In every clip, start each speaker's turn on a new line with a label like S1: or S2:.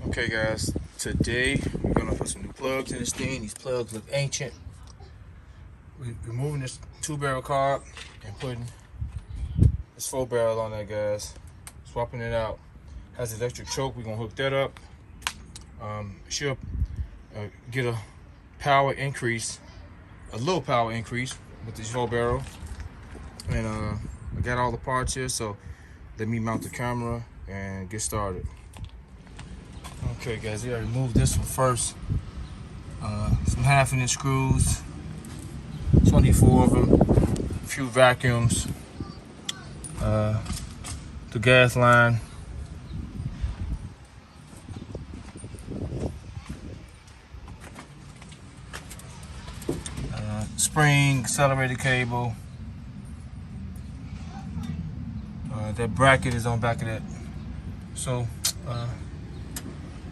S1: Okay guys, today we're gonna put some new plugs in this thing. These plugs look ancient. We're removing this 2-barrel carb and putting this 4-barrel on there, guys. Swapping it out. Has an electric choke. We're gonna hook that up. Should get a power increase, a little power increase with this 4-barrel. And I got all the parts here, so let me mount the camera and get started. Okay guys, we gotta remove this one first. Some 1/2-inch screws, 24 of them, a few vacuums, the gas line, spring, accelerator cable. That bracket is on back of that. So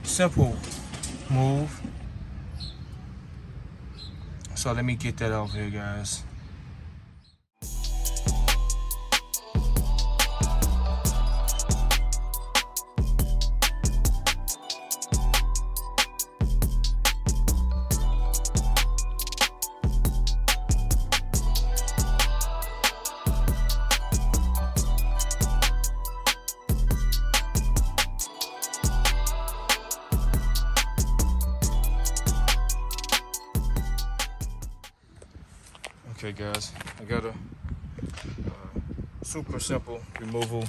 S1: simple move. So let me get that over here, guys. Okay guys, I got a super simple removal.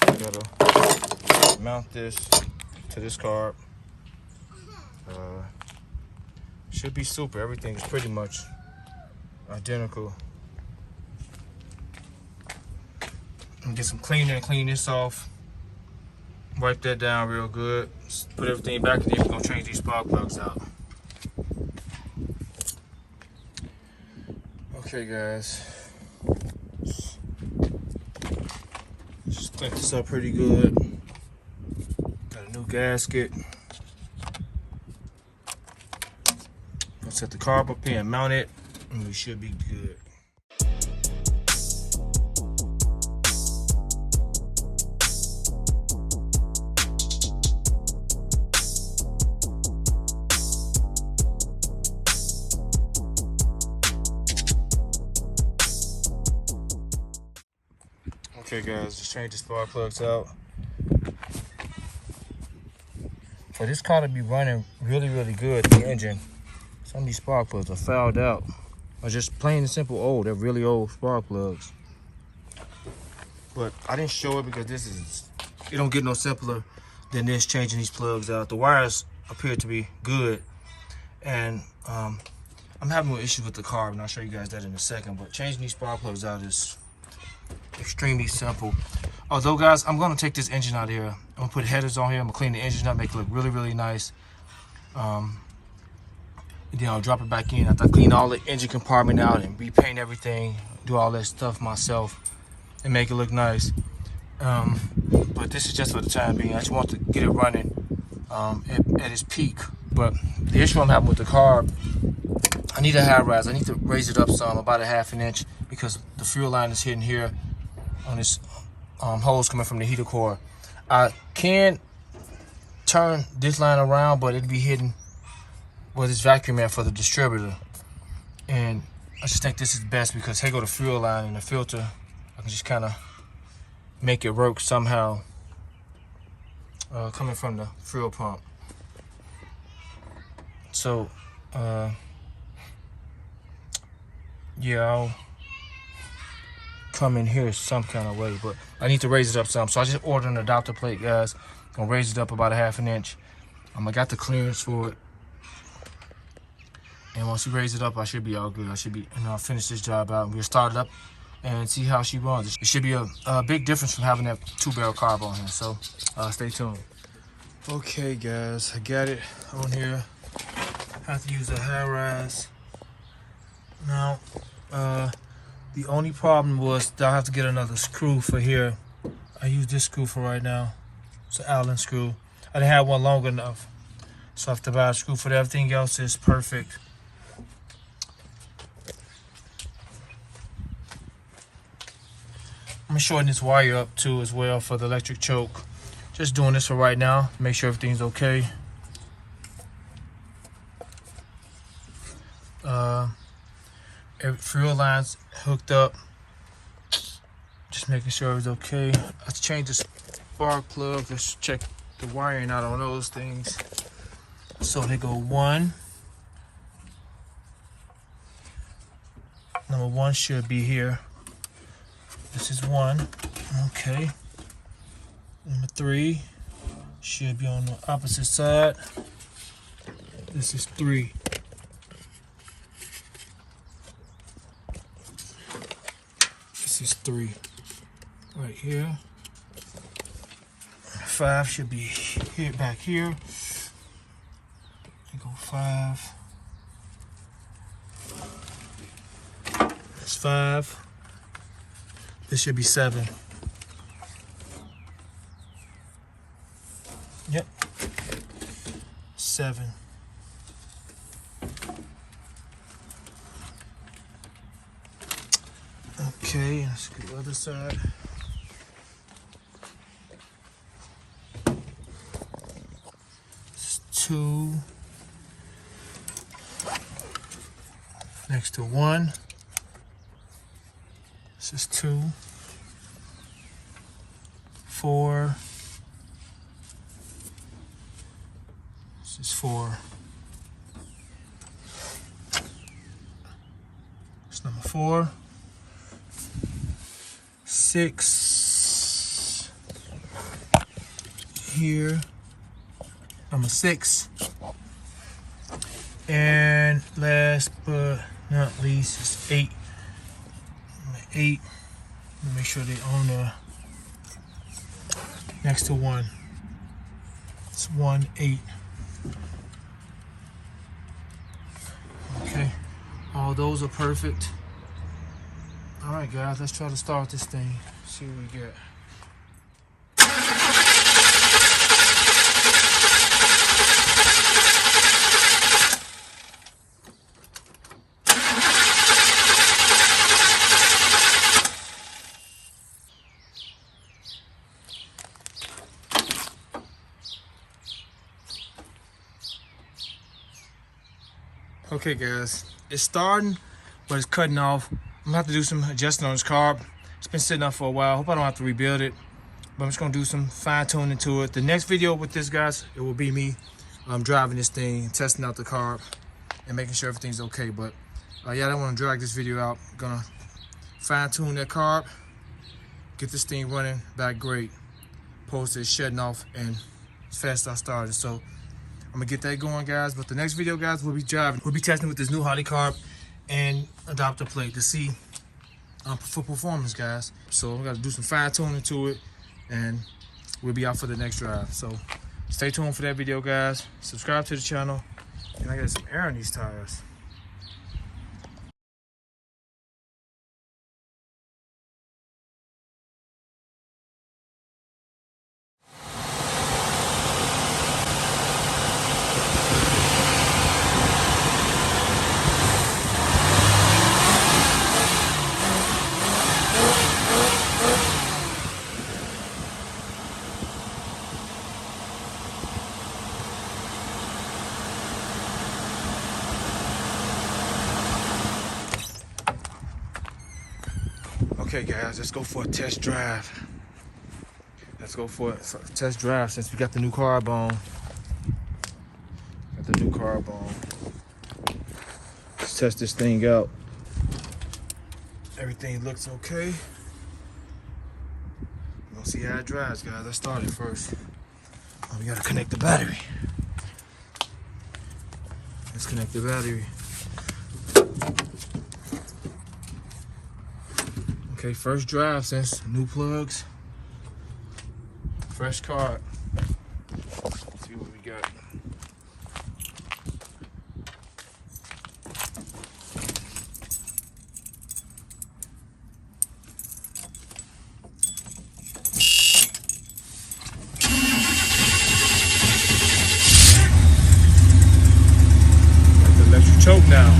S1: I gotta mount this to this carb. Should be super. Everything is pretty much identical. And get some cleaner and clean this off. Wipe that down real good. Put everything back in there. We're gonna change these spark plugs out. Okay guys, just cleaned this up pretty good. Got a new gasket. Gonna set the carb up here and mount it, and we should be good. Okay guys, just change the spark plugs out. For this car to be running really good, the engine, some of these spark plugs are fouled out. Or just plain and simple old. They're really old spark plugs. But I didn't show it because it don't get no simpler than this, changing these plugs out. The wires appear to be good. And I'm having no issues with the carb, and I'll show you guys that in a second. But changing these spark plugs out is extremely simple. Although guys, I'm gonna take this engine out of here. I'm gonna put headers on here. I'm gonna clean the engine up, make it look really nice. And then I'll drop it back in after I clean all the engine compartment out and repaint everything, do all that stuff myself and make it look nice. But this is just for the time being. I just want to get it running at its peak. But the issue I'm having with the carb, I need a high rise. I need to raise it up some, about a 1/2 inch, because the fuel line is hitting here on this hose coming from the heater core. I can turn this line around, but it'd be hitting where this vacuum at for the distributor. And I just think this is best because here go the fuel line and the filter. I can just kind of make it work somehow coming from the fuel pump. So yeah, I'll come in here some kind of way, but I need to raise it up some. So I just ordered an adapter plate, guys. Gonna raise it up about a 1/2 inch. I got the clearance for it, and once we raise it up, I should be all good. I should be, I'll finish this job out and we'll start it up and see how she runs. It should be a big difference from having that 2-barrel carb on here. So stay tuned. Okay, guys, I got it on here. Have to use a high rise. Now, the only problem was that I have to get another screw for here. I use this screw for right now. It's an Allen screw. I didn't have one long enough, so I have to buy a screw for that. Everything else is perfect. I'm gonna shorten this wire up too as well for the electric choke. Just doing this for right now. Make sure everything's okay. Fuel lines hooked up. Just making sure it's okay. Let's change the spark plug. Let's check the wiring out on those things. So they go 1. Number 1 should be here. This is 1. Okay. Number 3 should be on the opposite side. This is 3. This is 3 right here. 5 should be here, back here. Go 5. That's 5. This should be 7. Yep. 7. Okay, let's go to the other side. It's 2. Next to 1. This is 2. 4. This is 4. It's number 4. 6. Here. Number 6. And last but not least is 8. Number 8. Let me make sure they own the next to 1. It's 1, 8. Okay. All those are perfect. All right, guys, let's try to start this thing. See what we get. Okay, guys, it's starting, but it's cutting off. I'm gonna have to do some adjusting on this carb. It's been sitting up for a while. Hope I don't have to rebuild it, but I'm just gonna do some fine tuning to it. The next video with this, guys, it will be me driving this thing, testing out the carb, and making sure everything's okay. But yeah, I don't want to drag this video out. I'm gonna fine tune that carb, get this thing running back great, opposed to it shutting off and as fast as I started. So I'm gonna get that going, guys. But the next video, guys, we'll be driving. We'll be testing with this new Holley Carb and adapter plate to see for performance, guys. So we gotta do some fine tuning to it, and we'll be out for the next drive. So stay tuned for that video, guys. Subscribe to the channel, and I got some air in these tires. Okay, guys, let's go for a test drive. Let's go for a test drive since we got the new carb on. Got the new carb on. Let's test this thing out. Everything looks okay. We're gonna see how it drives, guys. Let's start it first. Oh, we gotta connect the battery. Let's connect the battery. Okay, first drive since new plugs, fresh carb. Let's see what we got. Got the electric choke now.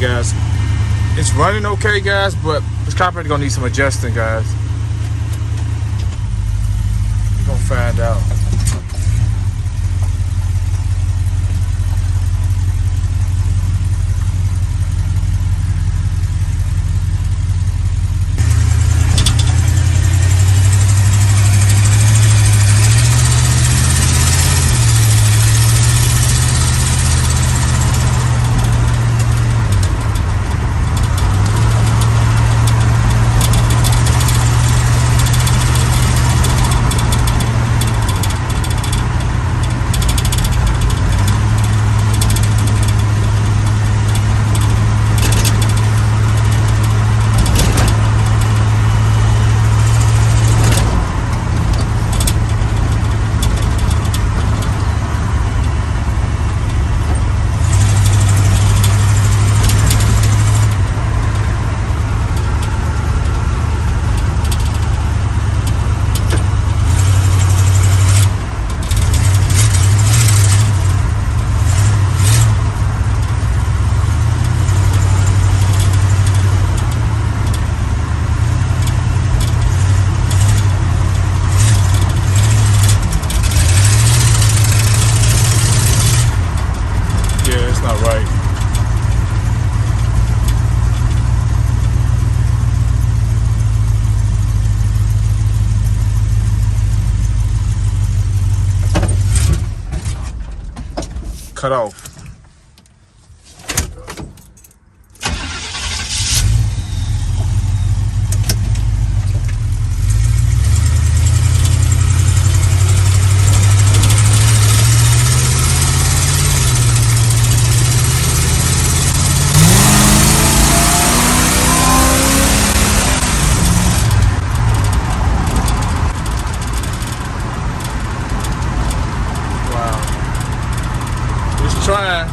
S1: guys. It's running okay, guys, but this carburetor gonna need some adjusting, guys. You're gonna find out. Cut off. Trying.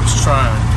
S1: Just trying.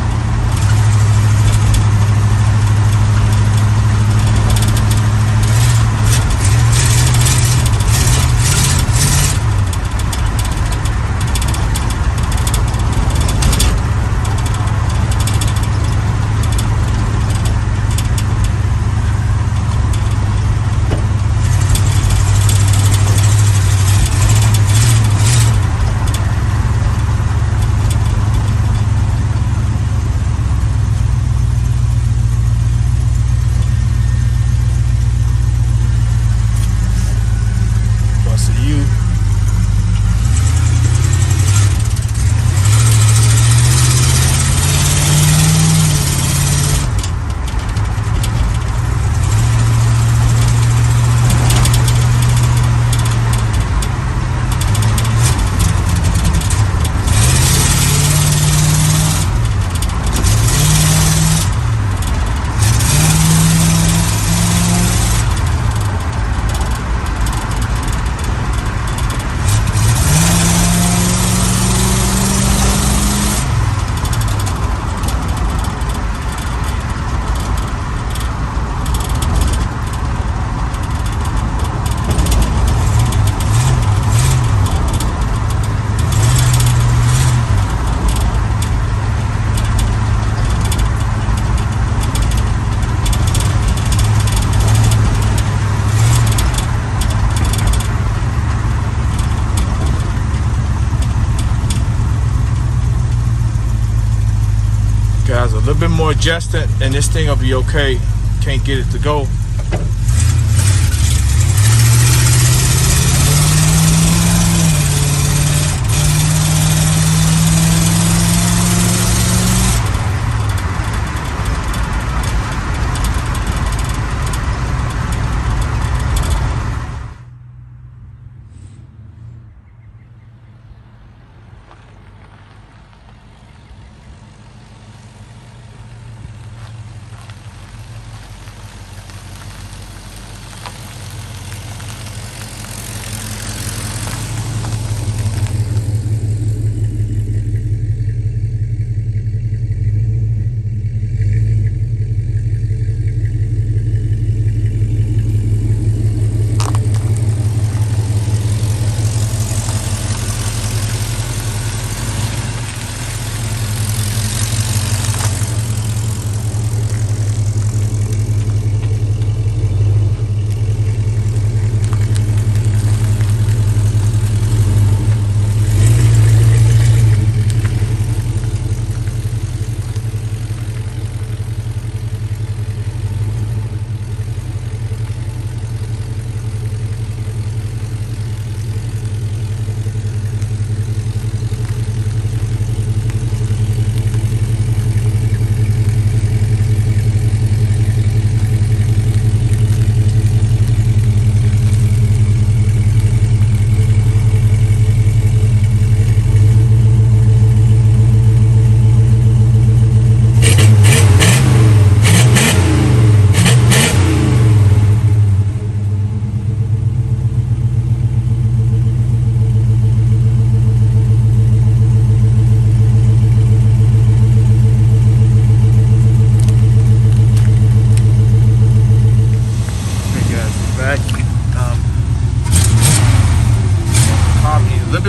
S1: Guys, a little bit more adjusted and this thing will be okay. Can't get it to go.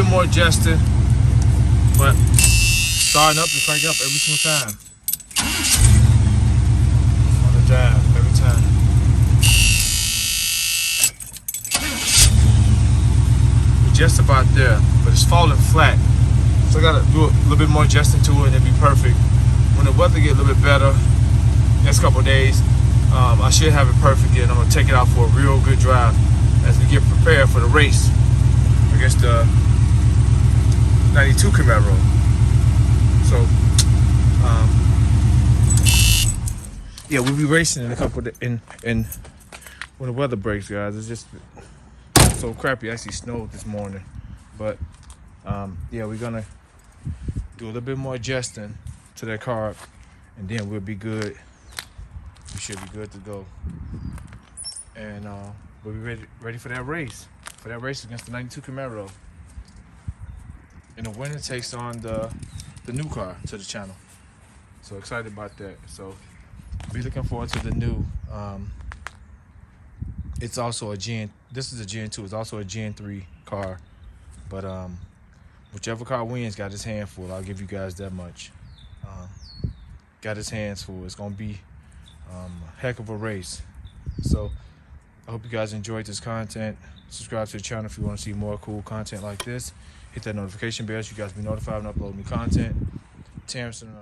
S1: bit more adjusting, but starting up and cranking up every single time. On the drive, every time. We're just about there, but it's falling flat. So I gotta do a little bit more adjusting to it and it'll be perfect. When the weather get a little bit better, next couple of days, I should have it perfect and I'm gonna take it out for a real good drive as we get prepared for the race against the 92 Camaro. So, yeah, we'll be racing in a couple of in when the weather breaks, guys. It's just so crappy. It actually snowed this morning, but yeah, we're gonna do a little bit more adjusting to that carb, and then we'll be good. We should be good to go, and we'll be ready for that race. For that race against the 92 Camaro. And the winner takes on the new car to the channel. So excited about that. So be looking forward to the new. It's also a Gen. This is a Gen 2. It's also a Gen 3 car. But whichever car wins got his hand full. I'll give you guys that much. Got his hands full. It's gonna be a heck of a race. So I hope you guys enjoyed this content. Subscribe to the channel if you want to see more cool content like this. Hit that notification bell so you guys be notified when I upload new content. Terrence and